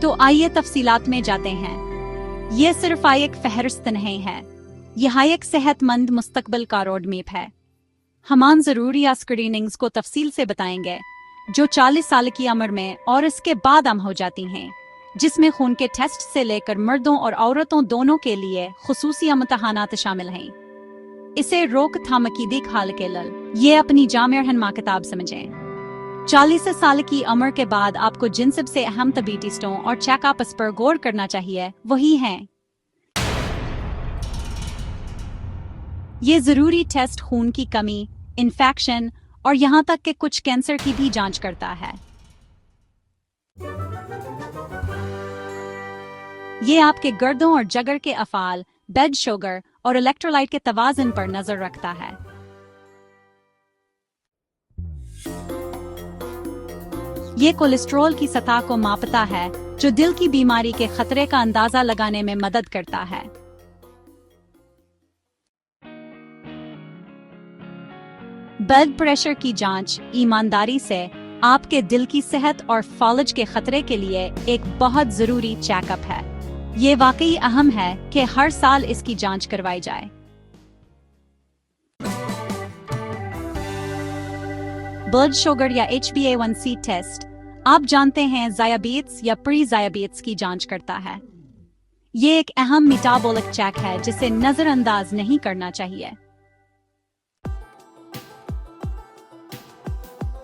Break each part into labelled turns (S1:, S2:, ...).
S1: तो आइए तफसीलात में जाते हैं। ये सिर्फ एक फहरिस्त नहीं है, यह एक सेहतमंद मुस्तकबिल का रोड मैप है। हम जरूरी स्क्रीनिंग्स को तफसील से बताएंगे जो 40 साल की उम्र में और इसके बाद आम हो जाती हैं, जिसमें खून के टेस्ट से लेकर मर्दों और औरतों दोनों के लिए खुसूसी इम्तहानात शामिल हैं। इसे रोकथाम की देखभाल के लिए ये अपनी जामिया रहनुमा किताब समझें। 40 साल की उम्र के बाद आपको जिन सबसे अहम तबीयती टेस्टों और चेकअप्स पर गौर करना चाहिए वही हैं। ये जरूरी टेस्ट खून की कमी, इन्फेक्शन और यहाँ तक कि कुछ कैंसर की भी जांच करता है। ये आपके गर्दों और जिगर के अफ़ाल, ब्लड शुगर और इलेक्ट्रोलाइट के तवाज़ुन पर नजर रखता है। ये कोलेस्ट्रॉल की सतह को मापता है, जो दिल की बीमारी के खतरे का अंदाजा लगाने में मदद करता है। ब्लड प्रेशर की जांच ईमानदारी से आपके दिल की सेहत और फौलज के खतरे के लिए एक बहुत जरूरी चेकअप है। ये वाकई अहम है कि हर साल इसकी जांच करवाई जाए। ब्लड शुगर या HbA1c टेस्ट आप जानते हैं डायबिटीज या प्री डायबिटीज की जांच करता है। ये एक अहम मेटाबॉलिक चेक है जिसे नजरअंदाज नहीं करना चाहिए।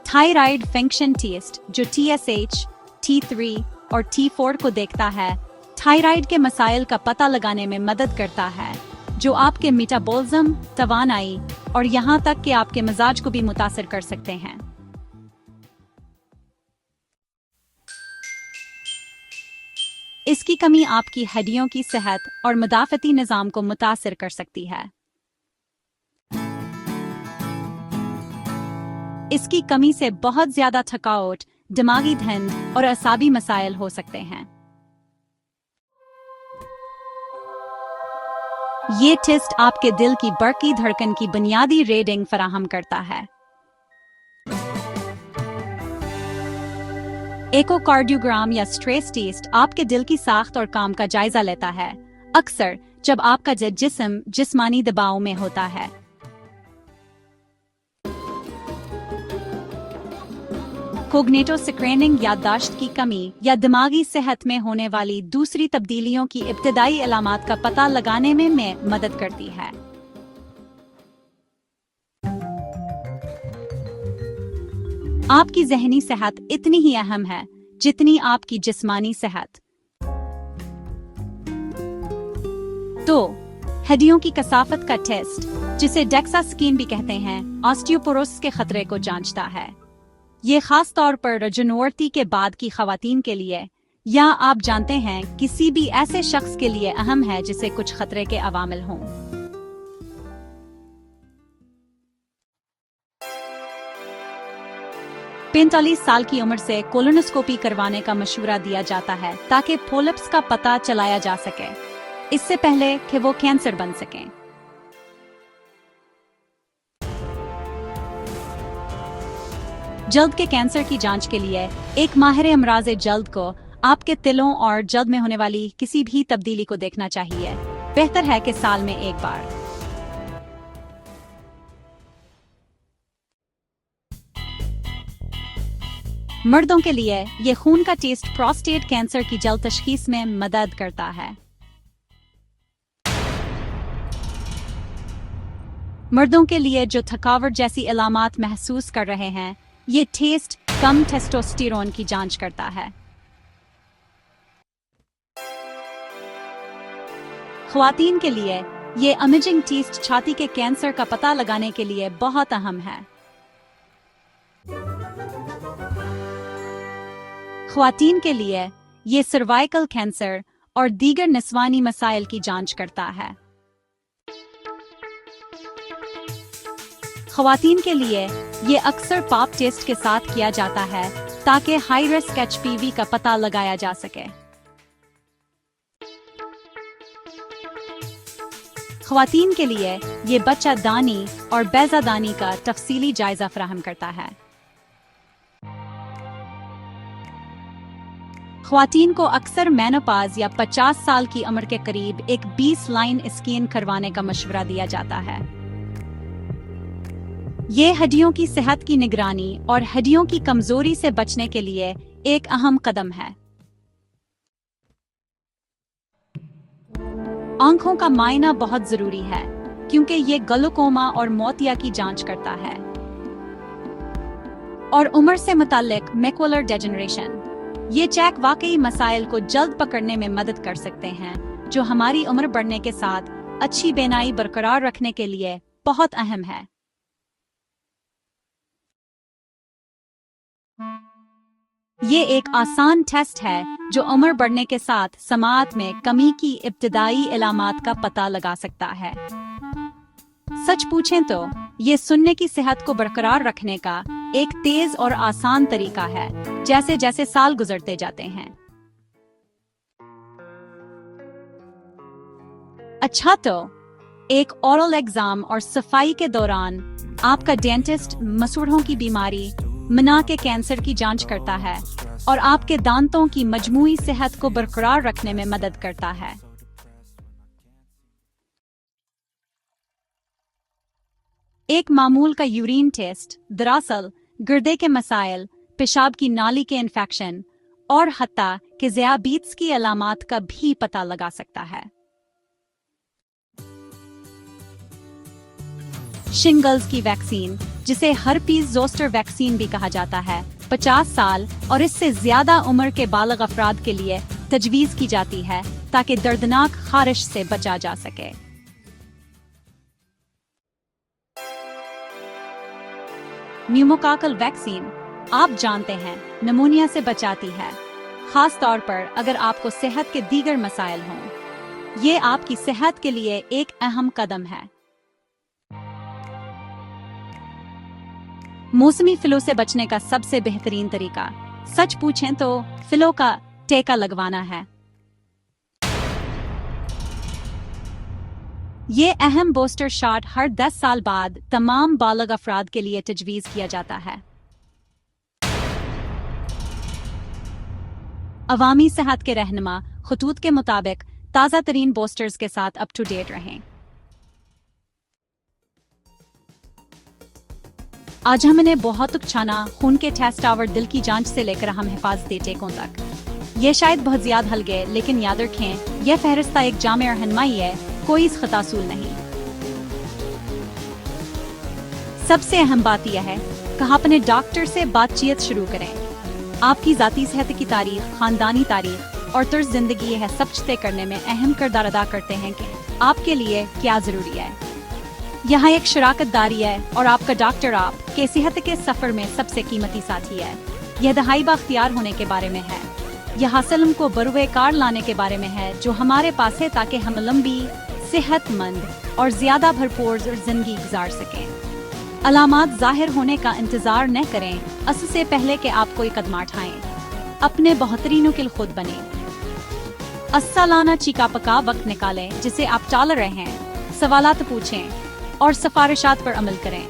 S1: थायराइड फंक्शन टेस्ट जो TSH, T3 और T4 को देखता है, थायराइड के मसाइल का पता लगाने में मदद करता है, जो आपके मेटाबॉलिज्म, तवानाई और यहाँ तक कि आपके मिजाज को भी मुतासिर कर सकते हैं। इसकी कमी आपकी हड्डियों की सेहत और मुदाफ़ती निज़ाम को मुतासिर कर सकती है। इसकी कमी से बहुत ज्यादा थकावट, दिमागी धुंध और असाबी मसाइल हो सकते हैं। ये टेस्ट आपके दिल की बढ़ती धड़कन की बुनियादी रीडिंग फराहम करता है। एकोकार्डियोग्राम या स्ट्रेस टेस्ट आपके दिल की साख्त और काम का जायजा लेता है, अक्सर जब आपका जिस्म जिस्मानी दबाव में होता है। कोग्निटिव स्क्रीनिंग याददाश्त की कमी या दिमागी सेहत में होने वाली दूसरी तब्दीलियों की इब्तिदाई अलामात का पता लगाने में मदद करती है। आपकी ज़हनी सेहत इतनी ही अहम है जितनी आपकी जिस्मानी सेहत। तो हड्डियों की कसाफत का टेस्ट, जिसे डेक्सा स्कैन भी कहते हैं, ऑस्टियोपोरोसिस के खतरे को जांचता है। ये खास तौर पर रजनवर्ती के बाद की खवातीन के लिए, या आप जानते हैं किसी भी ऐसे शख्स के लिए अहम है जिसे कुछ खतरे के अवामिल हों। पैंतालीस साल की उम्र से कोलोनोस्कोपी करवाने का मशवरा दिया जाता है ताकि पोलिप्स का पता चलाया जा सके, इससे पहले कि वो कैंसर बन सकें। जल्द के कैंसर की जांच के लिए एक माहिर अमराज़े जल्द को आपके तिलों और जल्द में होने वाली किसी भी तब्दीली को देखना चाहिए। बेहतर है कि साल में एक बार। मर्दों के लिए ये खून का टेस्ट प्रोस्टेट कैंसर की जल्द तशखीस में मदद करता है। मर्दों के लिए जो थकावट जैसी अलामात महसूस कर रहे हैं, ये टेस्ट कम टेस्टोस्टेरोन की जांच करता है। ख्वातीन के लिए ये इमेजिंग टेस्ट छाती के कैंसर का पता लगाने के लिए बहुत अहम है। ख्वातीन के लिए ये सर्वाइकल कैंसर और दीगर निस्वानी मसाइल की जांच करता है। ख्वातीन के लिए ये अक्सर पाप टेस्ट के साथ किया जाता है ताकि हाई रिस्क HPV का पता लगाया जा सके। ख्वातीन के लिए ये बच्चा दानी और बैजादानी का तफसीली जायजा फराहम करता है। ख्वातीन को अक्सर मेनोपॉज या 50 साल की उम्र के करीब एक 20 लाइन स्कैन करवाने का मशवरा दिया जाता है। ये हड्डियों की सेहत की निगरानी और हड्डियों की कमजोरी से बचने के लिए एक अहम कदम है। आंखों का मायना बहुत जरूरी है क्योंकि ये ग्लूकोमा और मोतिया की जांच करता है और उम्र से मुताल्लिक मैकुलर डेजेनरेशन। ये चेक वाकई मसाइल को जल्द पकड़ने में मदद कर सकते हैं जो हमारी उम्र बढ़ने के साथ अच्छी बीनाई बरकरार रखने के लिए बहुत अहम है। ये एक आसान टेस्ट है जो उम्र बढ़ने के साथ समाअत में कमी की इब्तिदाई इलामात का पता लगा सकता है। सच पूछें तो ये सुनने की सेहत को बरकरार रखने का एक तेज और आसान तरीका है जैसे जैसे साल गुजरते जाते हैं। अच्छा, तो एक ओरल एग्जाम और सफाई के दौरान आपका डेंटिस्ट मसूड़ों की बीमारी, मना के कैंसर की जांच करता है और आपके दांतों की मजमूई सेहत को बरकरार रखने में मदद करता है। एक मामूल का यूरिन टेस्ट दरअसल गुर्दे के मसाइल, पेशाब की नाली के इन्फेक्शन और हत्ता के ज़ियाबीत्स की अलामात का भी पता लगा सकता है। शिंगल्स की वैक्सीन, जिसे हर्पीज ज़ोस्टर वैक्सीन भी कहा जाता है, 50 साल और इससे ज्यादा उम्र के बालग अफराद के लिए तजवीज की जाती है ताकि दर्दनाक खारिश से बचा जा सके। न्यूमोकाकल वैक्सीन, आप जानते हैं, निमोनिया से बचाती है, खास तौर पर अगर आपको सेहत के दीगर मसाइल हों। ये आपकी सेहत के लिए एक अहम कदम है। मौसमी फ्लू से बचने का सबसे बेहतरीन तरीका, सच पूछें तो, फ्लू का टीका लगवाना है। ये अहम बूस्टर शॉट हर 10 साल बाद तमाम बालग अफराद के लिए तजवीज किया जाता है। अवामी सेहत के रहनुमा खतूत के मुताबिक ताज़ा तरीन बूस्टर्स के साथ अप टू डेट रहें। आज हमने बहुत छाना खून के टेस्ट और दिल की जांच से लेकर हम हिफाजती टीकों तक। ये शायद बहुत ज्यादा हल गए, लेकिन याद रखें, यह फहरिस्त एक जामे और रहनुमाई है, कोई खतासूल नहीं। सबसे अहम बात यह है कि अपने डॉक्टर से बातचीत शुरू करें। आपकी जाती सेहत की तारीख, खानदानी तारीख और तर्ज जिंदगी यह सब तय करने में अहम किरदार अदा करते हैं कि आपके लिए क्या जरूरी है। यहाँ एक शराकत दारी है और आपका डॉक्टर आपके सेहत के सफर में सबसे कीमती साथी है। यह दहाई बाख्तियार होने के बारे में है, यह सलम को बरुए कार लाने के बारे में है जो हमारे पास है ताकि हम लंबी, सेहतमंद और ज्यादा भरपूर जिंदगी गुजार सकें। अलामात जाहिर होने का इंतजार न करें, इससे पहले कि आप कोई कदम उठाएं। अपने बेहतरीन के खुद बने। अस्सलाना चीका पका वक्त निकालें जिसे आप टाल रहे हैं, सवालात पूछें और सिफारिशात पर अमल करें।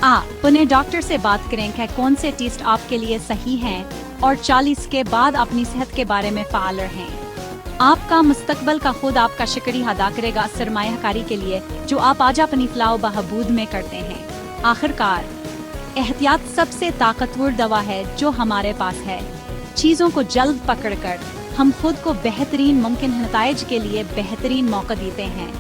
S1: आप अपने डॉक्टर से बात करें कि कौन से टेस्ट आपके लिए सही हैं और 40 के बाद अपनी सेहत के बारे में फ़ाल रहें। आपका मुस्तकबल का खुद आपका शुक्रिया अदा करेगा सरमायाकारी के लिए जो आप आज अपनी फलाह बहबूद में करते हैं। आखिरकार, एहतियात सबसे ताकतवर दवा है जो हमारे पास है। चीज़ों को जल्द पकड़कर हम खुद को बेहतरीन मुमकिन नताइज के लिए बेहतरीन मौका देते हैं।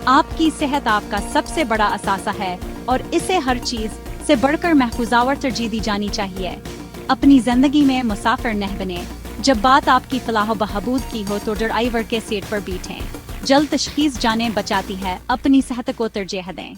S1: आपकी सेहत आपका सबसे बड़ा असासा है और इसे हर चीज से बढ़कर महफूजावर तरजीह दी जानी चाहिए। अपनी जिंदगी में मुसाफिर न बने। जब बात आपकी फलाह बहबूद की हो तो ड्राइवर के सीट पर बैठें। जल्द तशखीस जाने बचाती है, अपनी सेहत को तरजीह दें।